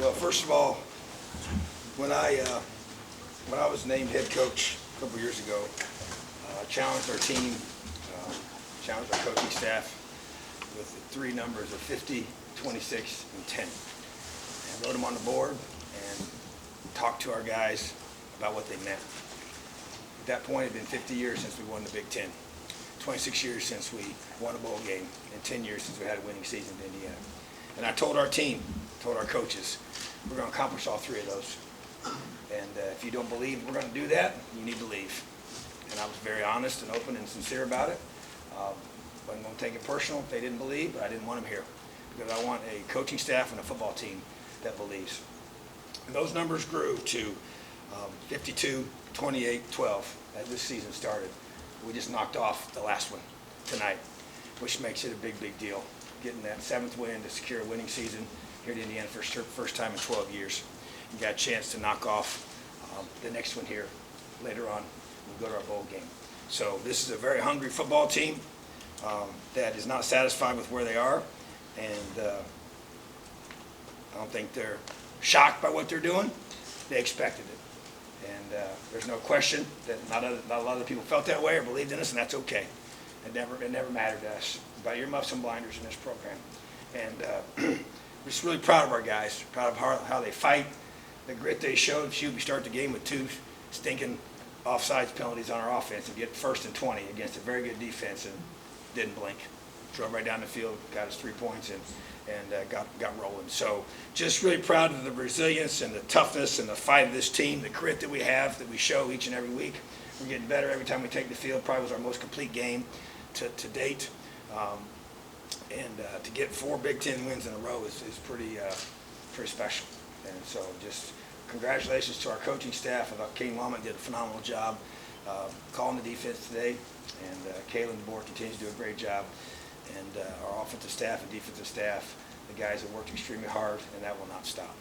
Well, first of all, when I was named head coach a couple years ago, I challenged our team, challenged our coaching staff with the three numbers of 50, 26, and 10. And I wrote them on the board and talked to our guys about what they meant. At that point, it had been 50 years since we won the Big Ten, 26 years since we won a bowl game, and 10 years since we had a winning season in Indiana. And I told our team, told our coaches, we're going to accomplish all three of those. And if you don't believe we're going to do that, you need to leave. And I was very honest and open and sincere about it. Wasn't going to take it personal if they didn't believe, but I didn't want them here because I want a coaching staff and a football team that believes. And those numbers grew to 52, 28, 12 as this season started. We just knocked off the last one tonight, which makes it a big, big deal. Getting that 7th win to secure a winning season here in Indiana for first time in 12 years. You got a chance to knock off the next one here later on. We'll go to our bowl game. So this is a very hungry football team that is not satisfied with where they are, and I don't think they're shocked by what they're doing. They expected it, and there's no question that not a lot of people felt that way or believed in us, and that's okay. It never mattered to us. About earmuffs and blinders in this program, and we're just really proud of our guys, proud of how they fight, the grit they showed. We start the game with 2 stinking offsides penalties on our offense and get 1st and 20 against a very good defense and didn't blink. Drove right down the field, got us 3 points and got rolling. So just really proud of the resilience and the toughness and the fight of this team, the grit that we have, that we show each and every week. We're getting better every time we take the field. Probably was our most complete game to date. To get 4 Big Ten wins in a row is pretty special. And so just congratulations to our coaching staff. I thought Kane Womack did a phenomenal job calling the defense today. And Kayla and the board continues to do a great job. And our offensive staff and defensive staff, the guys have worked extremely hard, and that will not stop.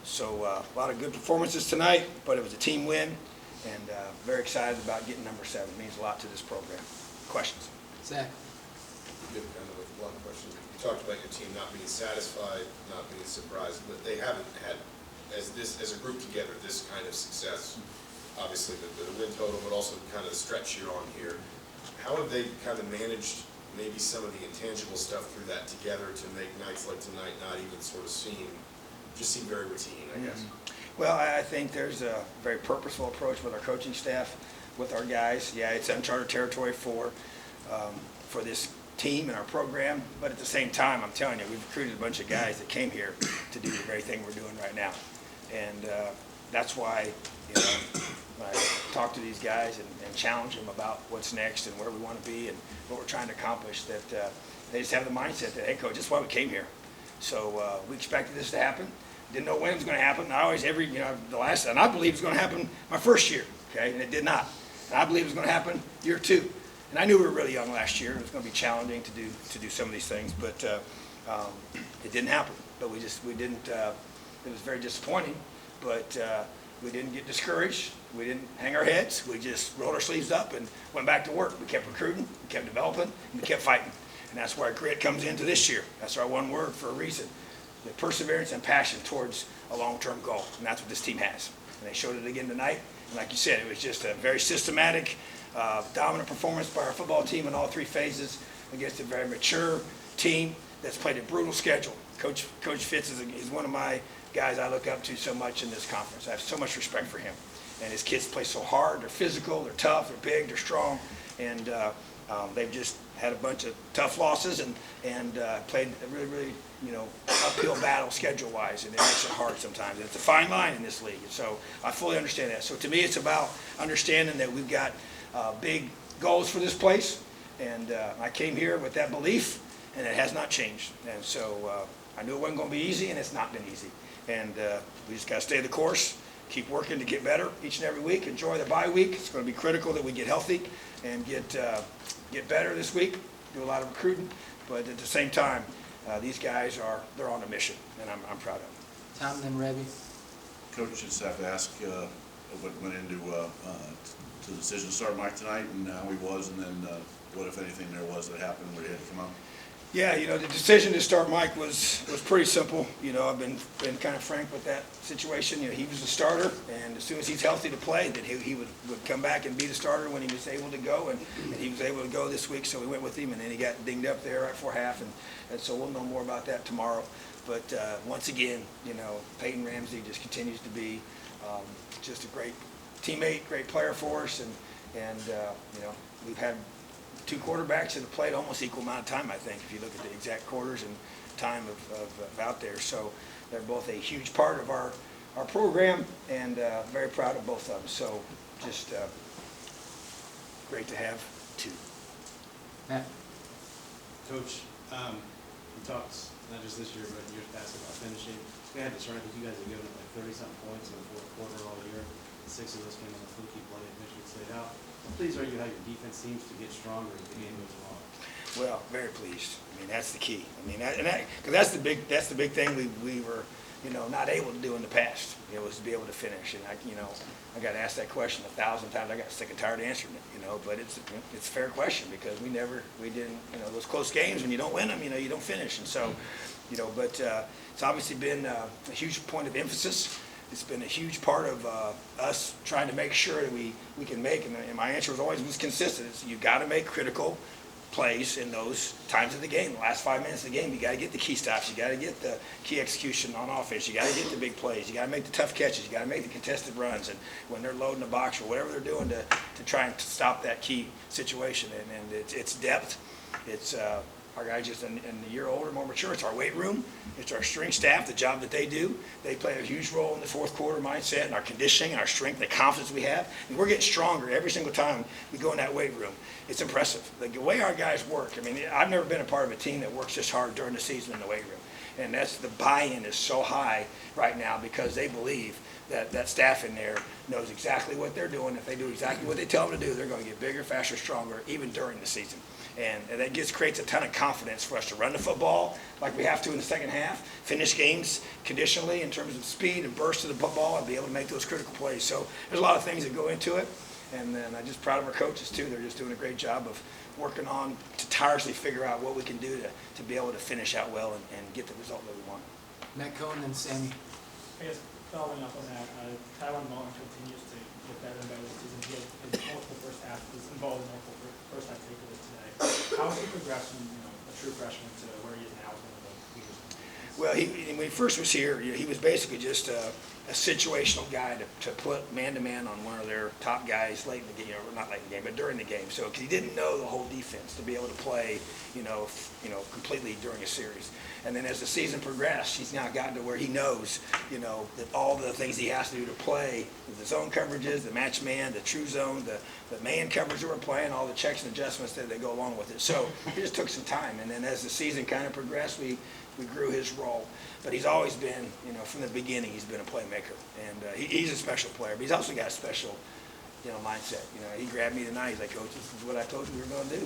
So a lot of good performances tonight, but it was a team win. And very excited about getting number 7. It means a lot to this program. Questions? Zach. Good, kind of with one question. You talked about your team not being satisfied, not being surprised, but they haven't had, as a group together, this kind of success. Obviously, the win total, but also kind of the stretch you're on here. How have they kind of managed maybe some of the intangible stuff through that together to make nights like tonight not even sort of seem very routine, I guess? Well, I think there's a very purposeful approach with our coaching staff, with our guys. Yeah, it's uncharted territory for this team and our program, but at the same time, I'm telling you, we've recruited a bunch of guys that came here to do the very thing we're doing right now. And that's why, when I talk to these guys and challenge them about what's next and where we want to be and what we're trying to accomplish, that they just have the mindset that, hey, coach, that's why we came here. So we expected this to happen. Didn't know when it was going to happen. And I always, and I believe it was going to happen my first year, okay, and it did not. And I believe it was going to happen year 2. And I knew we were really young last year. It was going to be challenging to do some of these things, but it didn't happen. But we didn't. It was very disappointing, but we didn't get discouraged. We didn't hang our heads. We just rolled our sleeves up and went back to work. We kept recruiting, we kept developing, and we kept fighting. And that's where grit comes into this year. That's our one word for a reason: the perseverance and passion towards a long-term goal. And that's what this team has. And they showed it again tonight. And like you said, it was just a very systematic, dominant performance by our football team in all 3 phases against a very mature team that's played a brutal schedule. Coach Fitz is one of my guys I look up to so much in this conference. I have so much respect for him. And his kids play so hard. They're physical, they're tough, they're big, they're strong. And they've just had a bunch of tough losses and played a really, really, uphill battle schedule-wise, and it makes it hard sometimes. And it's a fine line in this league, and so I fully understand that. So to me, it's about understanding that we've got big goals for this place, and I came here with that belief, and it has not changed. And so I knew it wasn't going to be easy, and it's not been easy. And we just got to stay the course, keep working to get better each and every week, enjoy the bye week. It's going to be critical that we get healthy and get better this week, do a lot of recruiting, but at the same time, these guys they're on a mission, and I'm proud of them. Tom and then Rebby. Coach, just have to ask what went into the decision to start Mike tonight and how he was, and then what, if anything, there was that happened where he had to come out? Yeah, the decision to start Mike was pretty simple. I've been kind of frank with that situation. He was the starter, and as soon as he's healthy to play, then he would come back and be the starter when he was able to go, and he was able to go this week, so we went with him, and then he got dinged up there right before half, and so we'll know more about that tomorrow. But once again, Peyton Ramsey just continues to be just a great teammate, great player for us, and we've had two quarterbacks that have played almost equal amount of time, I think, if you look at the exact quarters and time of out there. So they're both a huge part of our program, and very proud of both of them. So just great to have two. Matt? Coach, you talked not just this year, but years past about finishing. We had this right, but you guys have given up like 30-something points in the fourth quarter all year. 6 of those came on the fluky play at Michigan State out. Please argue how your defense seems to get stronger as the game goes along. Well, very pleased. That's the key. Because that's the big thing we were, not able to do in the past. Was to be able to finish. And I got asked that question 1,000 times. I got sick and tired of answering it. But it's a fair question because we didn't. Those close games when you don't win them, you don't finish. And so, but it's obviously been a huge point of emphasis. It's been a huge part of us trying to make sure that we can make, and my answer was consistent. It's you got to make critical plays in those times of the game. The last 5 minutes of the game, you got to get the key stops. You got to get the key execution on offense. You got to get the big plays. You got to make the tough catches. You got to make the contested runs. And when they're loading the box or whatever they're doing to try and stop that key situation. And it's depth. It's our guys just in the year older, more mature. It's our weight room. It's our strength staff, the job that they do. They play a huge role in the fourth quarter mindset and our conditioning, our strength, the confidence we have. And we're getting stronger every single time we go in that weight room. It's impressive. The way our guys work, I've never been a part of a team that works this hard during the season in the weight room. And that's the buy-in is so high right now because they believe that staff in there knows exactly what they're doing. If they do exactly what they tell them to do, they're going to get bigger, faster, stronger, even during the season. And that creates a ton of confidence for us to run the football like we have to in the second half, finish games conditionally in terms of speed and burst of the football, and be able to make those critical plays. So there's a lot of things that go into it. And then I'm just proud of our coaches, too. They're just doing a great job of working on to tirelessly figure out what we can do to be able to finish out well and get the result that we want. Matt Cohen and Sammy. I guess following up on that, Tyron Mullen continues to get better and better this season. He had multiple first half, was involved in multiple first half takeaways today. How is he progressing, a true freshman to where he is now as one of the leaders? Well, when he first was here, he was basically just a situational guy to put man-to-man on one of their top guys late in the game, or not late in the game, but during the game. So, because he didn't know the whole defense to be able to play, completely during a series. And then as the season progressed, he's now gotten to where he knows, that all the things he has to do to play, the zone coverages, the match man, the true zone, the man coverage that we're playing, all the checks and adjustments that go along with it. So it just took some time. And then as the season kind of progressed, we grew his role. But he's always been, from the beginning, he's been a playmaker. And he's a special player, but he's also got a special, mindset. He grabbed me tonight. He's like, Coach, this is what I told you we were going to do,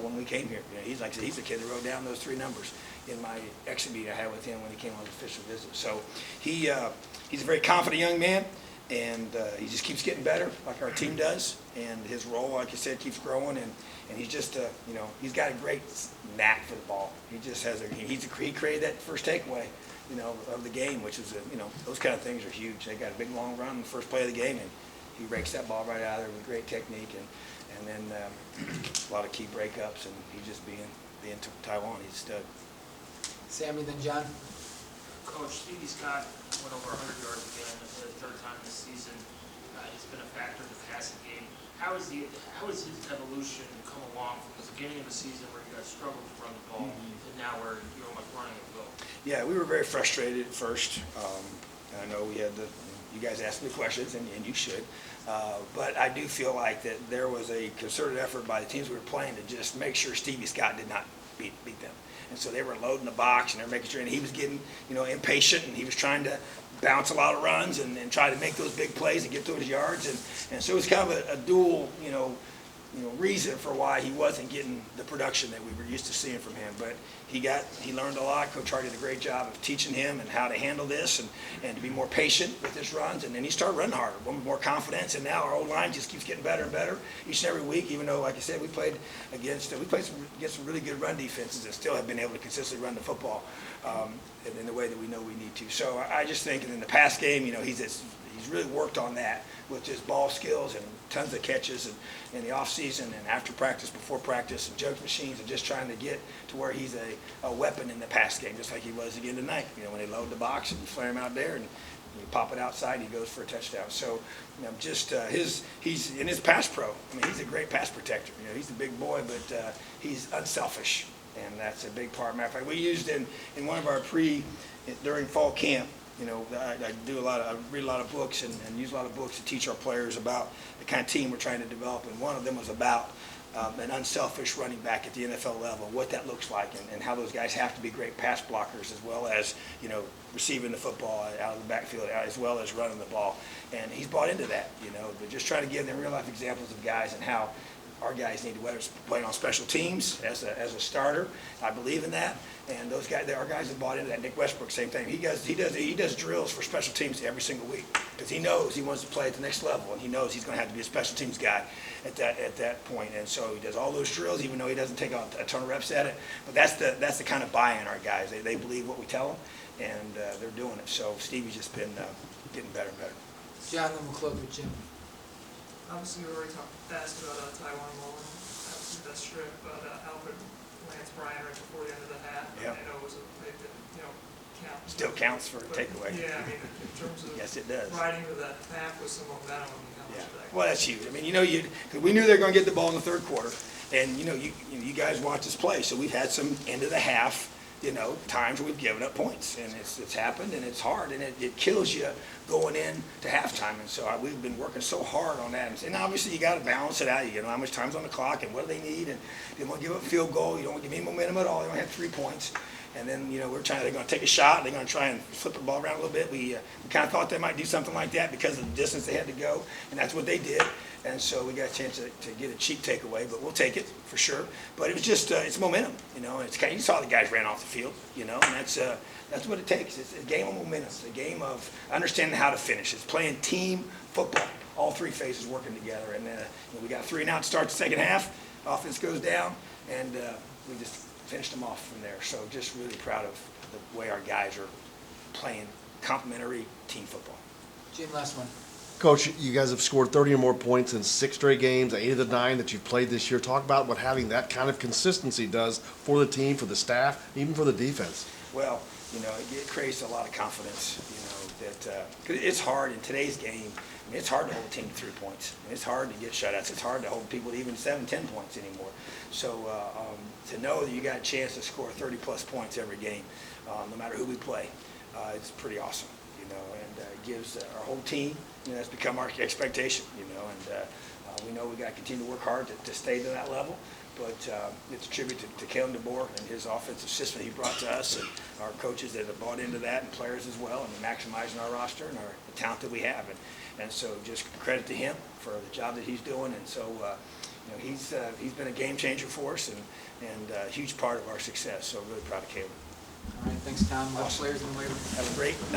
when we came here. He's like, he's the kid that wrote down those 3 numbers in my exit meeting I had with him when he came on his official visit. So he's a very confident young man, and he just keeps getting better, like our team does. And his role, like you said, keeps growing. And he's just, he's got a great knack for the ball. He just has he created that first takeaway, of the game, which is, those kind of things are huge. They got a big long run in the first play of the game, and he rakes that ball right out of there with great technique, and then a lot of key breakups, and he just being Taiwan, he's a stud. Sammy, then John. Coach, Stevie Scott went over 100 yards again for the 3rd time this season. He's been a factor in the passing game. How has his evolution come along from the beginning of the season where you guys struggled to run the ball to now where you're almost running at will? Yeah, we were very frustrated at first. And I know we had you guys asked me questions, and you should. But I do feel like that there was a concerted effort by the teams we were playing to just make sure Stevie Scott did not beat them. And so they were loading the box, and they were making sure, and he was getting, impatient, and he was trying to bounce a lot of runs and try to make those big plays and get those yards. And so it was kind of a dual, reason for why he wasn't getting the production that we were used to seeing from him. But he learned a lot. Coach Hart did a great job of teaching him and how to handle this and to be more patient with his runs. And then he started running harder, with more confidence. And now our old line just keeps getting better and better each and every week. Even though, like I said, we played against some really good run defenses and still have been able to consistently run the football in the way that we know we need to. So I just think in the past game, he's really worked on that with his ball skills and tons of catches in the off season and after practice, before practice, and jug machines, and just trying to get to where he's a weapon in the pass game, just like he was again tonight. When they load the box and you flare him out there and you pop it outside, he goes for a touchdown. So he's in his pass pro. He's a great pass protector. He's a big boy, but he's unselfish, and that's a big part. Matter of fact, we used in one of our during fall camp. I read a lot of books and use a lot of books to teach our players about the kind of team we're trying to develop. And one of them was about an unselfish running back at the NFL level, what that looks like, and how those guys have to be great pass blockers as well as, receiving the football out of the backfield as well as running the ball. And he's bought into that, But just trying to give them real life examples of guys and how our guys need to, whether it's playing on special teams as a starter. I believe in that. And those guys, our guys have bought into that. Point. Nick Westbrook, same thing. He does drills for special teams every single week because he knows he wants to play at the next level, and he knows he's going to have to be a special teams guy at that point. And so he does all those drills, even though he doesn't take a ton of reps at it. But that's the kind of buy-in our guys. They believe what we tell them, and they're doing it. So Stevie's just been getting better and better. John, then we'll close with Jim. Obviously, we already asked about Taiwan Mullen, obviously that strip, but Alfred Lance Bryant right before the end of the half. Yep. I know it was it didn't, count. Still counts for a takeaway. Yeah, in terms of yes, it does. riding to that half with some momentum, how much of that? Well, that's huge. Cause we knew they were going to get the ball in the third quarter, and you guys watch us play, so we've had some end of the half. Times where we've given up points, and it's happened, and it's hard, and it kills you going in to halftime. And so we've been working so hard on that. And obviously you got to balance it out. You know how much time's on the clock and what do they need, and you don't want to give up a field goal. You don't want to give any momentum at all. You don't have 3 points. And then, they're going to take a shot. They're going to try and flip the ball around a little bit. We kind of thought they might do something like that because of the distance they had to go, and that's what they did. And so we got a chance to get a cheap takeaway, but we'll take it for sure. But it was just, it's momentum, and it's you saw the guys ran off the field, and that's what it takes. It's a game of momentum. It's a game of understanding how to finish. It's playing team football, all 3 phases working together. And we got 3 and out to start the second half. Offense goes down, and we just finished them off from there. So just really proud of the way our guys are playing complementary team football. Jim, last one. Coach, you guys have scored 30 or more points in 6 straight games, 8 of the 9 that you've played this year. Talk about what having that kind of consistency does for the team, for the staff, even for the defense. Well, it creates a lot of confidence, that 'cause it's hard in today's game. It's hard to hold a team to 3 points. It's hard to get shutouts. It's hard to hold people to even 7, 10 points anymore. So to know that you got a chance to score 30-plus points every game, no matter who we play, it's pretty awesome, and it gives our whole team, that's become our expectation, and we know we got to continue to work hard to stay to that level. But it's a tribute to Kalen DeBoer and his offensive system he brought to us, and our coaches that have bought into that, and players as well, and maximizing our roster and the talent that we have. And so just credit to him for the job that he's doing. And so he's been a game changer for us and a huge part of our success. So really proud of Kalen. All right, thanks, Tom. Awesome. Players in the waiver. Have a great night.